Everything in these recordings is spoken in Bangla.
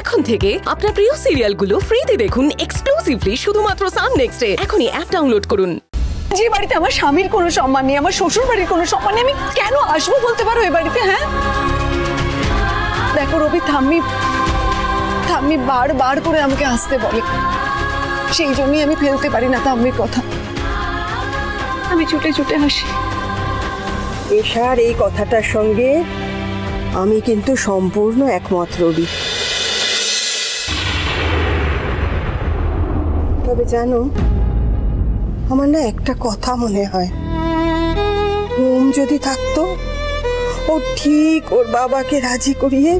এখন থেকে আপনার প্রিয় সিরিয়ালগুলো ফ্রিতে দেখুন এক্সক্লুসিভলি শুধুমাত্র সান নেক্সটে। এখনই অ্যাপ ডাউনলোড করুন। যে বাড়িতে আমার স্বামীর কোনো সম্মান নেই, আমার শ্বশুর বাড়ির কোনো সম্মান নেই, আমি কেন আসবো বলতে পারো এই বাড়িতে? হ্যাঁ দেখো রবি, থাম্মি বারবার করে আমাকে আসতে বলে, সেই জন্যই আমি ফেলতে পারি না থাম্মির কথা, আমি ছুটে ছুটে আসি। এশার এই কথাটার সঙ্গে আমি কিন্তু সম্পূর্ণ একমত রবি। তবে জানো, আমার না একটা কথা মনে হয়, ওম যদি থাকতো, ও ঠিক ওর বাবাকে রাজি করিয়ে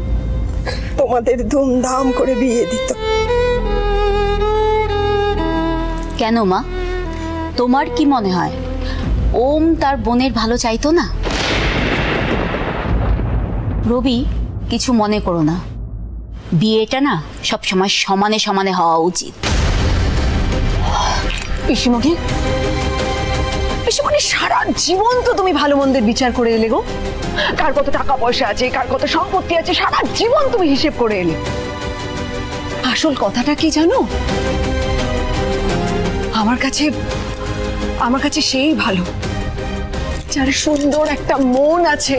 তোমাদের ধুমধাম করে বিয়ে দিত। কেন মা, তোমার কি মনে হয় ওম তার বোনের ভালো চাইতো না? রবি, কিছু মনে করো না, বিয়েটা না সবসময় সমানে সমানে হওয়া উচিত। পিসিমণি, সারা জীবন তো তুমি ভালো মন্দের বিচার করে এলে গো, কার কত টাকা পয়সা আছে, কার কত সম্পত্তি আছে, সারা জীবন তুমি হিসেব করে এলে। আসল কথাটা কি জানো, আমার কাছে সেই ভালো যার সুন্দর একটা মন আছে।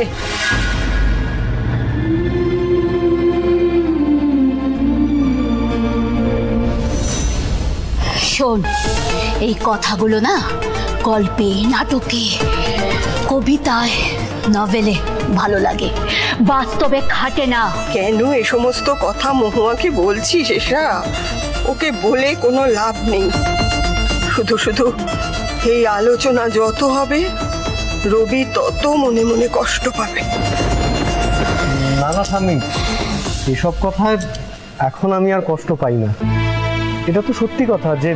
শোন, এই কথাগুলো না গল্পে, নাটকে, কবিতায়, নভেলে ভালো লাগে, বাস্তবে খাটে না। কেন এ সমস্ত কথা মহুয়াকে বলছিস এশা? ওকে বলে কোনো লাভ নেই, শুধু শুধু এই আলোচনা যত হবে রবি তত মনে মনে কষ্ট পাবে। না না থামি, এসব কথায় এখন আমি আর কষ্ট পাই না। এটা তো সত্যি কথা যে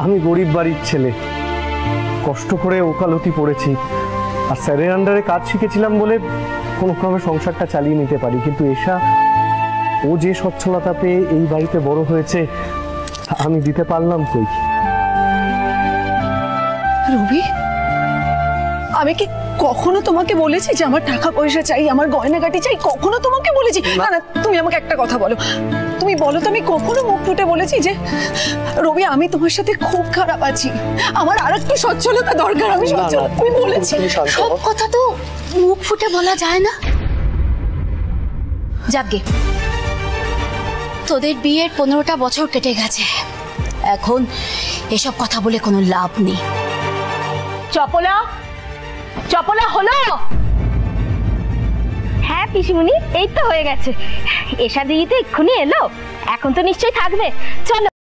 আমি গরিব বাড়ির ছেলে, কষ্ট করে ওকালতি পড়েছি, আর স্যারের আন্ডারে কাজ শিখেছিলাম বলে কোনো ক্রমে সংসারটা চালিয়ে নিতে পারি। কিন্তু এশা, ও যে সচ্ছলতা পেয়ে এই বাড়িতে বড় হয়েছে, আমি দিতে পারলাম কই? রবি, আমি কি কখনো তোমাকে বলেছি যে আমার টাকা পয়সা চাই, আমার গয়নাগাটি চাই? কখনো তোমাকে বলেছি? না না, তুমি আমাকে একটা কথা বলো, তুমি বলো তো আমি কখনো মুখ ফুটে বলেছি যে রবি আমি তোমার সাথে খুব খারাপ আছি, আমার আরেকটু সচ্ছলতা দরকার? আমি সচ্ছল, তুমি বলেছি। সব কথা তো মুখ ফুটে বলা যায় না। যাকগে, তোদের বিয়ের 15টা বছর কেটে গেছে, এখন এসব কথা বলে কোনো লাভ নেই। চপলা চপলা হলো? হ্যাঁ পিসিমণি, এই তো হয়ে গেছে। এশা দিদি তো এক্ষুনি এলো, এখন তো নিশ্চয়ই থাকবে। চলো।